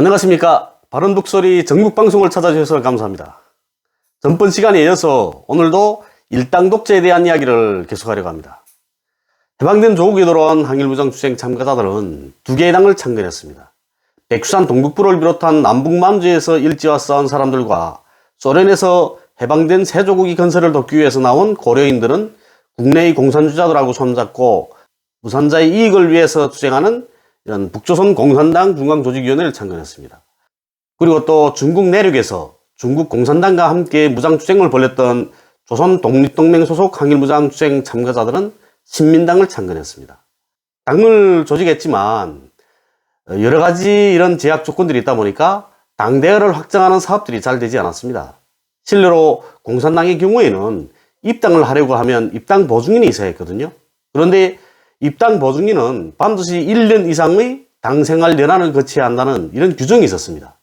안녕하십니까. 바른독소리 전국방송을 찾아주셔서 감사합니다. 전번 시간에 이어서 오늘도 일당 독재에 대한 이야기를 계속하려고 합니다. 해방된 조국에 돌아온 항일무장투쟁 참가자들은 두 개의 당을 창건했습니다. 백두산 동북부를 비롯한 남북만주에서 일제와 싸운 사람들과 소련에서 해방된 새조국이 건설을 돕기 위해서 나온 고려인들은 국내의 공산주의자들하고 손잡고 무산자의 이익을 위해서 투쟁하는 이런 북조선 공산당 중앙조직위원회를 창건했습니다. 그리고 또 중국 내륙에서 중국 공산당과 함께 무장투쟁을 벌였던 조선 독립동맹 소속 항일무장투쟁 참가자들은 신민당을 창건했습니다. 당을 조직했지만 여러 가지 이런 제약 조건들이 있다 보니까 당 대여를 확장하는 사업들이 잘 되지 않았습니다. 실례로 공산당의 경우에는 입당을 하려고 하면 입당 보증인이 있어야 했거든요. 그런데 입당 보증인은 반드시 1년 이상의 당생활 연한을 거쳐야 한다는 이런 규정이 있었습니다.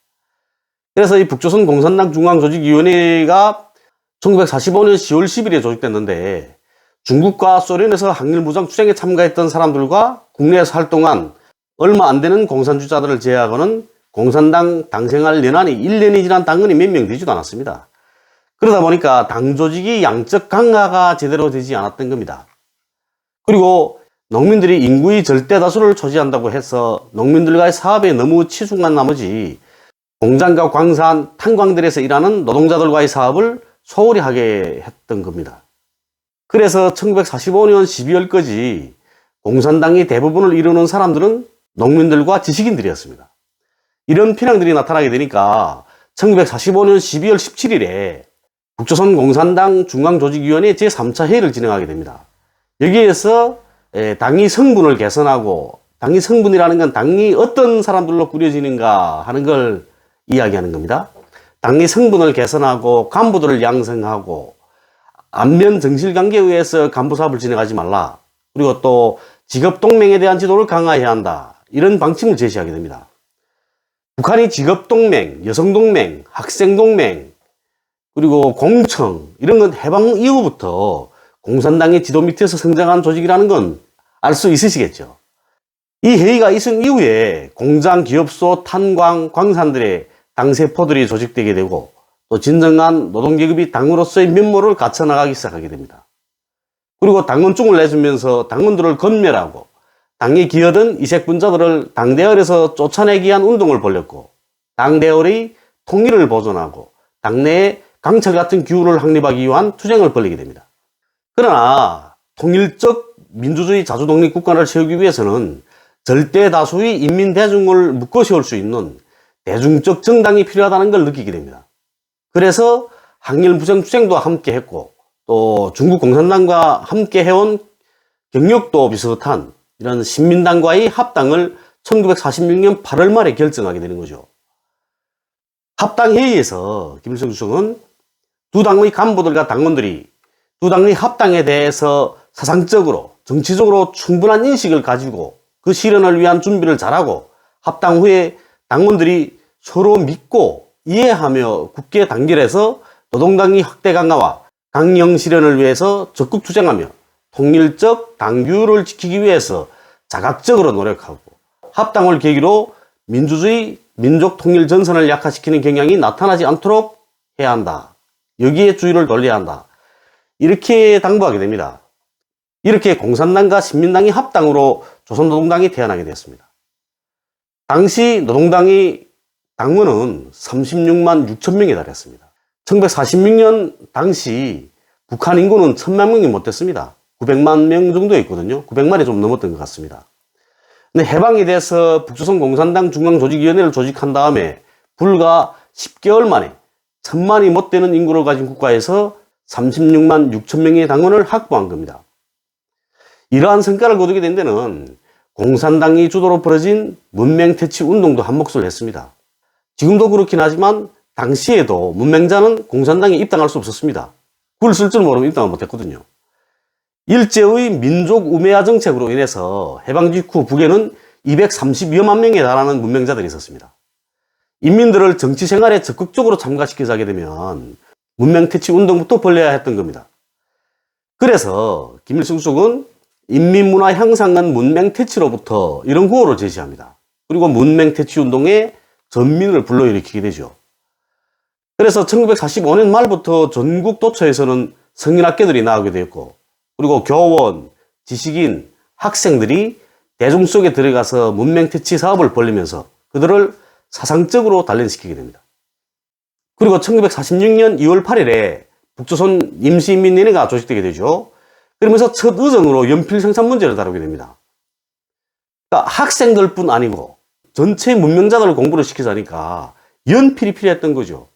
그래서 이 북조선 공산당 중앙조직위원회가 1945년 10월 10일에 조직됐는데 중국과 소련에서 항일무장투쟁에 참가했던 사람들과 국내에서 활동한 얼마 안 되는 공산주의자들을 제외하고는 공산당 당생활 연한이 1년이 지난 당원이 몇 명 되지도 않았습니다. 그러다 보니까 당 조직이 양적 강화가 제대로 되지 않았던 겁니다. 그리고 농민들이 인구의 절대 다수를 차지한다고 해서 농민들과의 사업에 너무 치중한 나머지 공장과 광산, 탄광들에서 일하는 노동자들과의 사업을 소홀히 하게 했던 겁니다. 그래서 1945년 12월까지 공산당이 대부분을 이루는 사람들은 농민들과 지식인들이었습니다. 이런 편향들이 나타나게 되니까 1945년 12월 17일에 북조선 공산당 중앙조직위원회 제3차 회의를 진행하게 됩니다. 여기에서 당의 성분을 개선하고, 당의 성분이라는 건 당이 어떤 사람들로 꾸려지는가 하는 걸 이야기하는 겁니다. 당의 성분을 개선하고 간부들을 양성하고 안면 정실관계에 의해서 간부 사업을 진행하지 말라. 그리고 또 직업동맹에 대한 지도를 강화해야 한다. 이런 방침을 제시하게 됩니다. 북한이 직업동맹, 여성동맹, 학생동맹, 그리고 공청 이런 건 해방 이후부터 공산당의 지도 밑에서 성장한 조직이라는 건 알 수 있으시겠죠. 이 회의가 있은 이후에 공장, 기업소, 탄광, 광산들의 당세포들이 조직되게 되고 또 진정한 노동계급이 당으로서의 면모를 갖춰나가기 시작하게 됩니다. 그리고 당원증을 내주면서 당원들을 검열하고 당에 기여든 이색분자들을 당대열에서 쫓아내기 위한 운동을 벌였고 당대열의 통일을 보존하고 당내에 강철 같은 기후를 확립하기 위한 투쟁을 벌이게 됩니다. 그러나 통일적 민주주의 자주독립 국가를 세우기 위해서는 절대 다수의 인민대중을 묶어 세울 수 있는 대중적 정당이 필요하다는 걸 느끼게 됩니다. 그래서 항일무장투쟁도 함께 했고 또 중국 공산당과 함께 해온 경력도 비슷한 이런 신민당과의 합당을 1946년 8월 말에 결정하게 되는 거죠. 합당회의에서 김일성 주석은 두 당의 간부들과 당원들이 두 당의 합당에 대해서 사상적으로, 정치적으로 충분한 인식을 가지고 그 실현을 위한 준비를 잘하고 합당 후에 당원들이 서로 믿고 이해하며 굳게 단결해서 노동당의 확대 강화와 강령 실현을 위해서 적극 투쟁하며 통일적 당규를 지키기 위해서 자각적으로 노력하고 합당을 계기로 민주주의, 민족 통일 전선을 약화시키는 경향이 나타나지 않도록 해야 한다. 여기에 주의를 돌려야 한다. 이렇게 당부하게 됩니다. 이렇게 공산당과 신민당이 합당으로 조선노동당이 태어나게 되었습니다. 당시 노동당의 당원은 36만 6천 명에 달했습니다. 1946년 당시 북한 인구는 1000만 명이 못 됐습니다. 900만 명 정도 있거든요. 900만이 좀 넘었던 것 같습니다. 근데 해방이 돼서 북조선 공산당 중앙조직위원회를 조직한 다음에 불과 10개월 만에 1000만이 못 되는 인구를 가진 국가에서 36만 6천 명의 당원을 확보한 겁니다. 이러한 성과를 거두게 된 데는 공산당이 주도로 벌어진 문맹퇴치 운동도 한 몫을 했습니다. 지금도 그렇긴 하지만 당시에도 문맹자는 공산당에 입당할 수 없었습니다. 굴 쓸 줄 모르면 입당을 못했거든요. 일제의 민족 우매화 정책으로 인해서 해방 직후 북에는 230여만 명에 달하는 문맹자들이 있었습니다. 인민들을 정치 생활에 적극적으로 참가시키자 하게 되면 문맹퇴치 운동부터 벌려야 했던 겁니다. 그래서 김일성 주석은 인민문화 향상은 문맹퇴치로부터 이런 구호를 제시합니다. 그리고 문맹퇴치 운동의 전민을 불러일으키게 되죠. 그래서 1945년 말부터 전국 도처에서는 성인학교들이 나오게 되었고, 그리고 교원, 지식인, 학생들이 대중 속에 들어가서 문맹퇴치 사업을 벌리면서 그들을 사상적으로 단련시키게 됩니다. 그리고 1946년 2월 8일에 북조선 임시인민연회가 조직되게 되죠. 그러면서 첫 의정으로 연필 생산 문제를 다루게 됩니다. 그러니까 학생들뿐 아니고 전체 문명자들을 공부를 시키자니까 연필이 필요했던 거죠.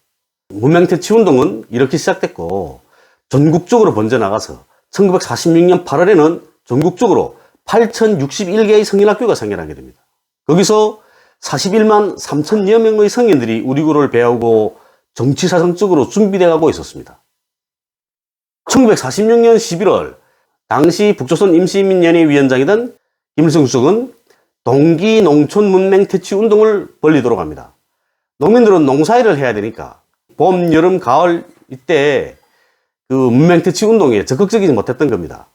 문맹퇴치 운동은 이렇게 시작됐고 전국적으로 번져나가서 1946년 8월에는 전국적으로 8,061개의 성인학교가 생겨나게 됩니다. 거기서 41만 3천여 명의 성인들이 우리고를 배우고 정치사정적으로 준비되어 가고 있었습니다. 1946년 11월 당시 북조선 임시인민연회 위원장이던 김일성 주석은 동기 농촌 문맹 퇴치 운동을 벌리도록 합니다. 농민들은 농사일을 해야 되니까 봄, 여름, 가을 이때 그 문맹 퇴치 운동에 적극적이지 못했던 겁니다.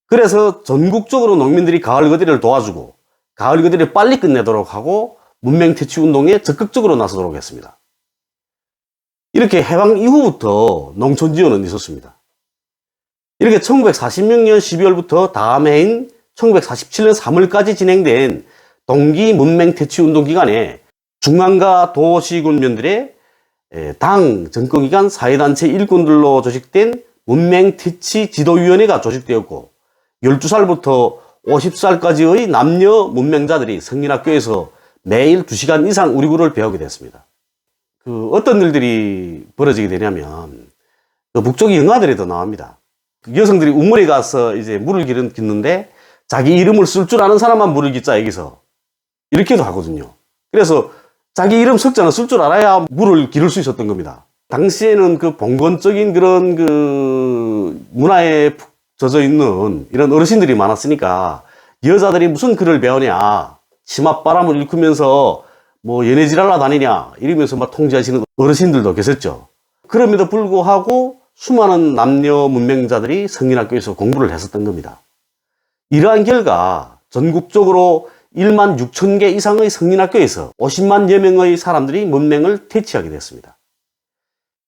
그래서 전국적으로 농민들이 가을 거리를 도와주고 가을 거리를 빨리 끝내도록 하고 문맹 퇴치 운동에 적극적으로 나서도록 했습니다. 이렇게 해방 이후부터 농촌 지원은 있었습니다. 이렇게 1946년 12월부터 다음 해인 1947년 3월까지 진행된 동기 문맹 퇴치 운동 기간에 중앙과 도시군면들의 당, 정권기관, 사회단체 일꾼들로 조직된 문맹 퇴치 지도위원회가 조직되었고 12살부터 50살까지의 남녀 문맹자들이 성인학교에서 매일 2시간 이상 우리고를 배우게 됐습니다. 어떤 일들이 벌어지게 되냐면 북쪽 영화들에도 나옵니다. 여성들이 우물에 가서 이제 물을 깃는데 자기 이름을 쓸 줄 아는 사람만 물을 깃자 여기서 이렇게도 하거든요. 그래서 자기 이름 석자는 쓸 줄 알아야 물을 기를 수 있었던 겁니다. 당시에는 그 봉건적인 그런 그 문화에 푹 젖어 있는 이런 어르신들이 많았으니까 여자들이 무슨 글을 배우냐, 치맛바람을 일으키면서 뭐 연애질하러 다니냐 이러면서 막 통제하시는 어르신들도 계셨죠. 그럼에도 불구하고 수많은 남녀 문맹자들이 성인학교에서 공부를 했었던 겁니다. 이러한 결과 전국적으로 1만 6천 개 이상의 성인학교에서 50만여 명의 사람들이 문맹을 퇴치하게 됐습니다.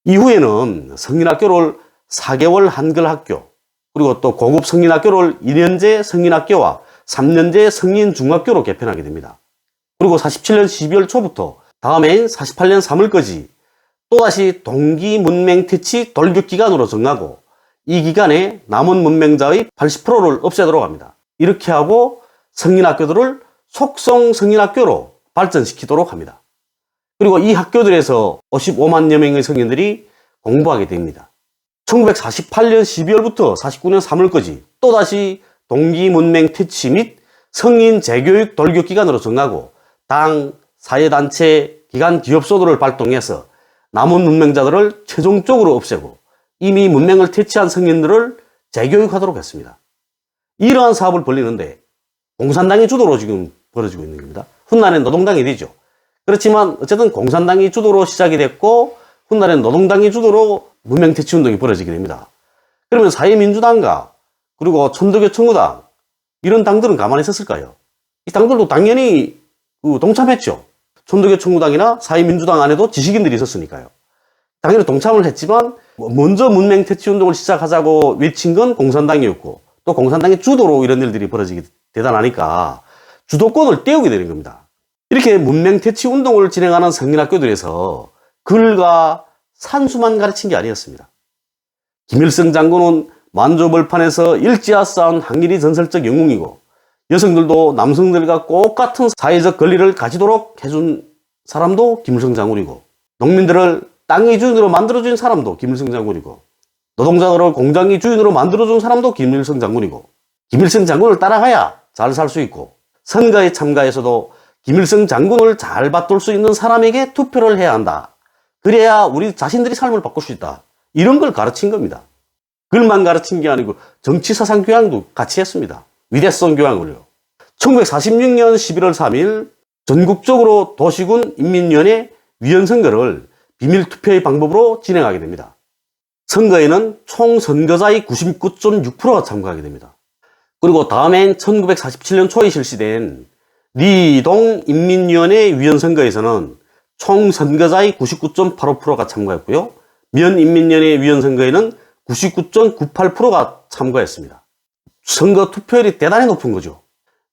이후에는 성인학교를 4개월 한글학교, 그리고 또 고급 성인학교를 2년제 성인학교와 3년제 성인중학교로 개편하게 됩니다. 그리고 47년 12월 초부터 다음 해인 48년 3월까지 또다시 동기 문맹 퇴치 돌격 기간으로 정하고 이 기간에 남은 문맹자의 80%를 없애도록 합니다. 이렇게 하고 성인학교들을 속성 성인학교로 발전시키도록 합니다. 그리고 이 학교들에서 55만여 명의 성인들이 공부하게 됩니다. 1948년 12월부터 49년 3월까지 또다시 동기 문맹 퇴치 및 성인 재교육 돌격 기간으로 정하고 당, 사회단체, 기관, 기업소들을 발동해서 남은 문맹자들을 최종적으로 없애고 이미 문맹을 퇴치한 성인들을 재교육하도록 했습니다. 이러한 사업을 벌리는데 공산당이 주도로 지금 벌어지고 있는 겁니다. 훗날엔 노동당이 되죠. 그렇지만 어쨌든 공산당이 주도로 시작이 됐고 훗날엔 노동당이 주도로 문맹 퇴치 운동이 벌어지게 됩니다. 그러면 사회민주당과 그리고 천도교 청구당 이런 당들은 가만히 있었을까요? 이 당들도 당연히 동참했죠. 천도교 청구당이나 사회민주당 안에도 지식인들이 있었으니까요. 당연히 동참을 했지만 먼저 문맹 퇴치 운동을 시작하자고 외친 건 공산당이었고 또 공산당의 주도로 이런 일들이 벌어지게 대단하니까 주도권을 떼우게 되는 겁니다. 이렇게 문맹 퇴치 운동을 진행하는 성인학교들에서 글과 산수만 가르친 게 아니었습니다. 김일성 장군은 만주벌판에서 일제와 싸운 항일이 전설적 영웅이고 여성들도 남성들과 똑같은 사회적 권리를 가지도록 해준 사람도 김일성 장군이고 농민들을 땅의 주인으로 만들어준 사람도 김일성 장군이고 노동자들을 공장의 주인으로 만들어준 사람도 김일성 장군이고 김일성 장군을 따라가야 잘 살 수 있고 선거에 참가해서도 김일성 장군을 잘 받들 수 있는 사람에게 투표를 해야 한다. 그래야 우리 자신들이 삶을 바꿀 수 있다. 이런 걸 가르친 겁니다. 글만 가르친 게 아니고 정치사상 교양도 같이 했습니다. 위대성 교양을요. 1946년 11월 3일 전국적으로 도시군 인민위원회 위원선거를 비밀투표의 방법으로 진행하게 됩니다. 선거에는 총 선거자의 99.6%가 참가하게 됩니다. 그리고 다음해인 1947년 초에 실시된 리동 인민위원회 위원선거에서는 총 선거자의 99.85%가 참가했고요. 면인민연회 위원 선거에는 99.98%가 참가했습니다. 선거 투표율이 대단히 높은 거죠.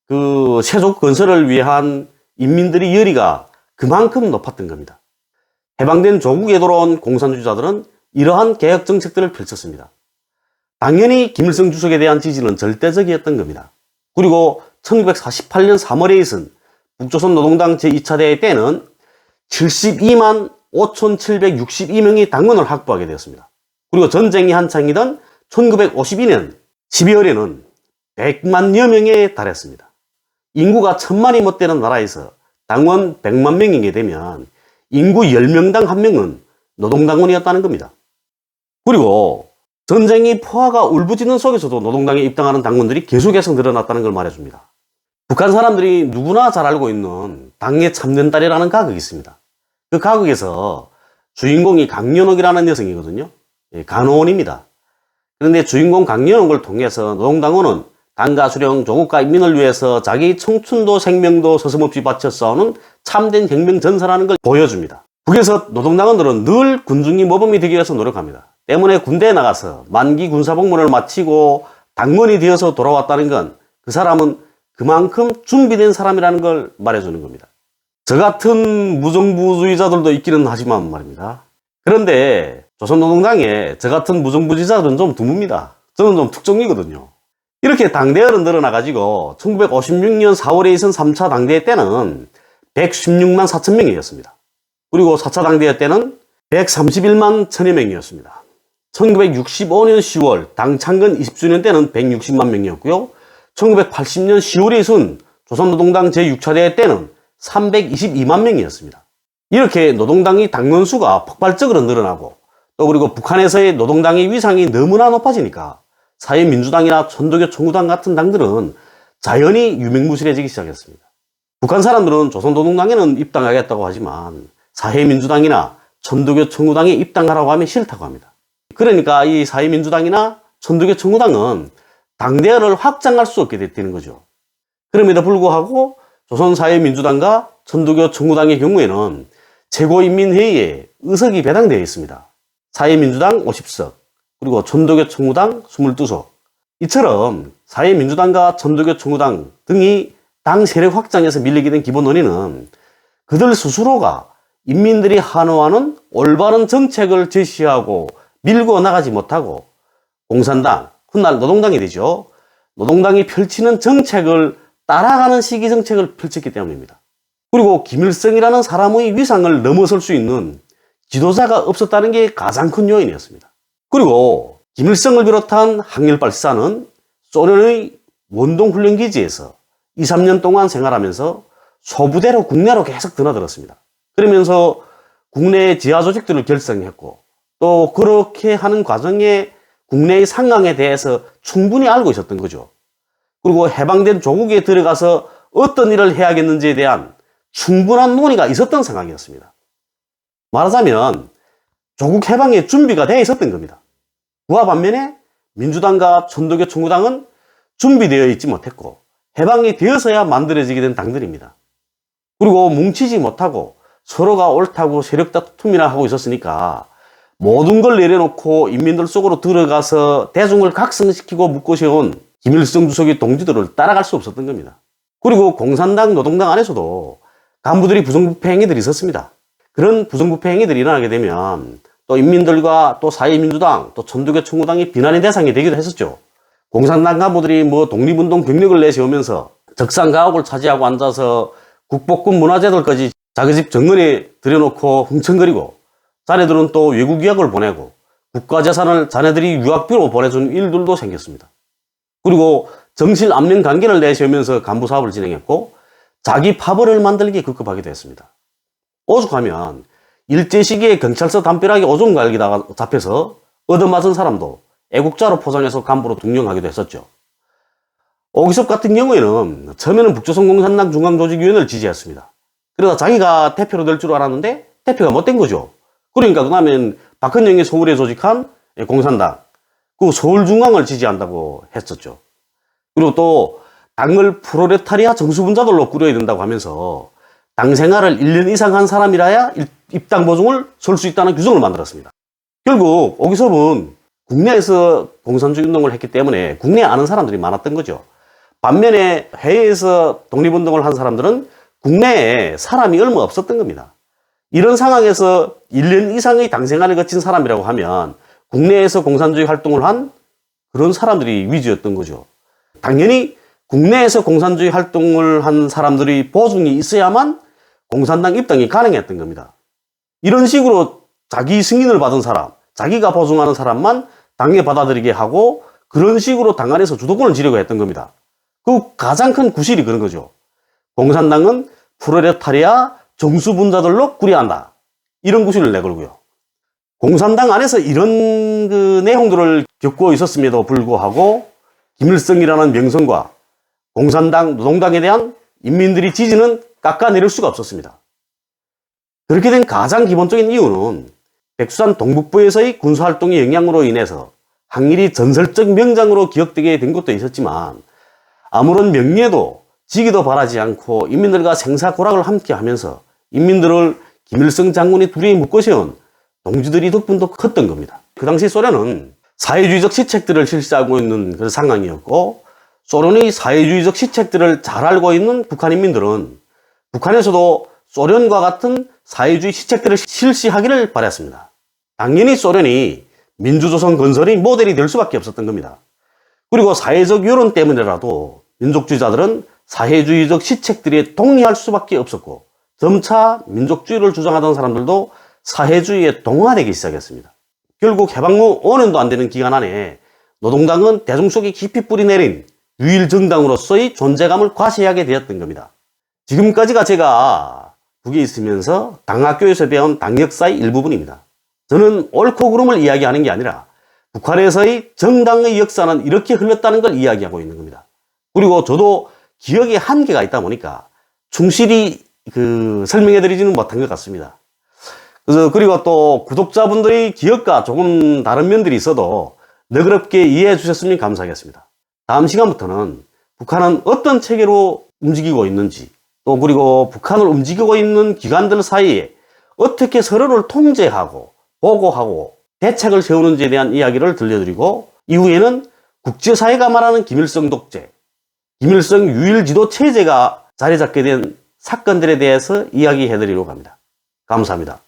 그 세족 건설을 위한 인민들의 열의가 그만큼 높았던 겁니다. 해방된 조국에 돌아온 공산주의자들은 이러한 개혁 정책들을 펼쳤습니다. 당연히 김일성 주석에 대한 지지는 절대적이었던 겁니다. 그리고 1948년 3월에 있은 북조선 노동당 제2차 대회 때는 72만 5,762명이 당원을 확보하게 되었습니다. 그리고 전쟁이 한창이던 1952년 12월에는 100만여 명에 달했습니다. 인구가 1000만이 못 되는 나라에서 당원 100만 명이게 되면 인구 10명당 1명은 노동당원이었다는 겁니다. 그리고 전쟁이 포화가 울부짖는 속에서도 노동당에 입당하는 당원들이 계속해서 늘어났다는 걸 말해줍니다. 북한 사람들이 누구나 잘 알고 있는 당의 참된 딸이라는 가극이 있습니다. 그 가극에서 주인공이 강연옥이라는 여성이거든요. 간호원입니다. 그런데 주인공 강연옥을 통해서 노동당원은 당과 수령, 조국과 인민을 위해서 자기 청춘도 생명도 서슴없이 바쳐 싸우는 참된 혁명 전사라는 걸 보여줍니다. 북에서 노동당원들은 늘 군중이 모범이 되기 위해서 노력합니다. 때문에 군대에 나가서 만기 군사복무를 마치고 당원이 되어서 돌아왔다는 건 그 사람은 그만큼 준비된 사람이라는 걸 말해주는 겁니다. 저 같은 무정부주의자들도 있기는 하지만 말입니다. 그런데 조선노동당에 저 같은 무정부주의자들은 좀 드뭅니다. 저는 좀 특종이거든요. 이렇게 당대열은 늘어나가지고 1956년 4월에 있은 3차 당대회 때는 116만 4천 명이었습니다. 그리고 4차 당대회 때는 131만 1000여 명이었습니다. 1965년 10월 당 창건 20주년 때는 160만 명이었고요. 1980년 10월에 있은 조선노동당 제6차 대회 때는 322만 명이었습니다. 이렇게 노동당의 당원 수가 폭발적으로 늘어나고 또 그리고 북한에서의 노동당의 위상이 너무나 높아지니까 사회민주당이나 천도교 청구당 같은 당들은 자연히 유명무실해지기 시작했습니다. 북한 사람들은 조선노동당에는 입당하겠다고 하지만 사회민주당이나 천도교 청구당에 입당하라고 하면 싫다고 합니다. 그러니까 이 사회민주당이나 천도교 청구당은 당대열을 확장할 수 없게 되는 거죠. 그럼에도 불구하고 조선사회민주당과 천도교 청구당의 경우에는 최고인민회의에 의석이 배당되어 있습니다. 사회민주당 50석, 그리고 천도교 청구당 22석. 이처럼 사회민주당과 천도교 청구당 등이 당 세력 확장에서 밀리게 된 기본 원인은 그들 스스로가 인민들이 환호하는 올바른 정책을 제시하고 밀고 나가지 못하고 공산당, 훗날 노동당이 되죠. 노동당이 펼치는 정책을 따라가는 시기 정책을 펼쳤기 때문입니다. 그리고 김일성이라는 사람의 위상을 넘어설 수 있는 지도자가 없었다는 게 가장 큰 요인이었습니다. 그리고 김일성을 비롯한 항일발사는 소련의 원동훈련기지에서 2, 3년 동안 생활하면서 소부대로 국내로 계속 드나들었습니다. 그러면서 국내의 지하 조직들을 결성했고 또 그렇게 하는 과정에 국내의 상황에 대해서 충분히 알고 있었던 거죠. 그리고 해방된 조국에 들어가서 어떤 일을 해야겠는지에 대한 충분한 논의가 있었던 상황이었습니다. 말하자면 조국 해방의 준비가 되어 있었던 겁니다. 그와 반면에 민주당과 천도교 청구당은 준비되어 있지 못했고 해방이 되어서야 만들어지게 된 당들입니다. 그리고 뭉치지 못하고 서로가 옳다고 세력 다툼이나 하고 있었으니까 모든 걸 내려놓고 인민들 속으로 들어가서 대중을 각성시키고 묶어세운 김일성 주석의 동지들을 따라갈 수 없었던 겁니다. 그리고 공산당, 노동당 안에서도 간부들이 부정부패 행위들이 있었습니다. 그런 부정부패 행위들이 일어나게 되면 또 인민들과 또 사회민주당, 또 천도교 청구당이 비난의 대상이 되기도 했었죠. 공산당 간부들이 뭐 독립운동 경력을 내세우면서 적산가옥을 차지하고 앉아서 국복군 문화재들까지 자기 집 정원에 들여놓고 흥청거리고 자네들은 또 외국 유학을 보내고 국가재산을 자네들이 유학비로 보내준 일들도 생겼습니다. 그리고 정실 안면 관계를 내세우면서 간부 사업을 진행했고 자기 파벌을 만들기에 급급하기도 했습니다. 오죽하면 일제 시기에 경찰서 담벼락에 오줌 갈기다가 잡혀서 얻어맞은 사람도 애국자로 포장해서 간부로 등용하기도 했었죠. 오기섭 같은 경우에는 처음에는 북조선공산당 중앙조직위원회를 지지했습니다. 그러다 자기가 대표로 될 줄 알았는데 대표가 못 된 거죠. 그러니까 그 다음엔 박헌영이 서울에 조직한 공산당, 그 서울중앙을 지지한다고 했었죠. 그리고 또 당을 프롤레타리아 정수분자들로 꾸려야 된다고 하면서 당 생활을 1년 이상 한 사람이라야 입당 보증을 설 수 있다는 규정을 만들었습니다. 결국 오기섭은 국내에서 공산주의 운동을 했기 때문에 국내에 아는 사람들이 많았던 거죠. 반면에 해외에서 독립운동을 한 사람들은 국내에 사람이 얼마 없었던 겁니다. 이런 상황에서 1년 이상의 당 생활을 거친 사람이라고 하면 국내에서 공산주의 활동을 한 그런 사람들이 위주였던 거죠. 당연히 국내에서 공산주의 활동을 한 사람들이 보증이 있어야만 공산당 입당이 가능했던 겁니다. 이런 식으로 자기 승인을 받은 사람, 자기가 보증하는 사람만 당에 받아들이게 하고 그런 식으로 당 안에서 주도권을 지려고 했던 겁니다. 그 가장 큰 구실이 그런 거죠. 공산당은 프롤레타리아 정수분자들로 꾸려야 한다. 이런 구실을 내걸고요. 공산당 안에서 이런 그 내용들을 겪고 있었음에도 불구하고 김일성이라는 명성과 공산당, 노동당에 대한 인민들의 지지는 깎아내릴 수가 없었습니다. 그렇게 된 가장 기본적인 이유는 백두산 동북부에서의 군사활동의 영향으로 인해서 항일이 전설적 명장으로 기억되게 된 것도 있었지만 아무런 명예도 직위도 바라지 않고 인민들과 생사고락을 함께 하면서 인민들을 김일성 장군이 둘이 묶어세운 동지들이 덕분도 컸던 겁니다. 그 당시 소련은 사회주의적 시책들을 실시하고 있는 그런 상황이었고 소련의 사회주의적 시책들을 잘 알고 있는 북한 인민들은 북한에서도 소련과 같은 사회주의 시책들을 실시하기를 바랐습니다. 당연히 소련이 민주조선 건설의 모델이 될 수밖에 없었던 겁니다. 그리고 사회적 여론 때문에라도 민족주의자들은 사회주의적 시책들에 동의할 수밖에 없었고 점차 민족주의를 주장하던 사람들도 사회주의에 동화되기 시작했습니다. 결국 해방 후 5년도 안 되는 기간 안에 노동당은 대중 속에 깊이 뿌리내린 유일 정당으로서의 존재감을 과시하게 되었던 겁니다. 지금까지가 제가 북에 있으면서 당학교에서 배운 당 역사의 일부분입니다. 저는 옳고 그름을 이야기하는 게 아니라 북한에서의 정당의 역사는 이렇게 흘렀다는 걸 이야기하고 있는 겁니다. 그리고 저도 기억에 한계가 있다 보니까 충실히 설명해드리지는 못한 것 같습니다. 그리고 또 구독자분들의 기억과 조금 다른 면들이 있어도 너그럽게 이해해 주셨으면 감사하겠습니다. 다음 시간부터는 북한은 어떤 체계로 움직이고 있는지 또 그리고 북한을 움직이고 있는 기관들 사이에 어떻게 서로를 통제하고 보고하고 대책을 세우는지에 대한 이야기를 들려드리고 이후에는 국제사회가 말하는 김일성 독재, 김일성 유일 지도 체제가 자리 잡게 된 사건들에 대해서 이야기해 드리려고 합니다. 감사합니다.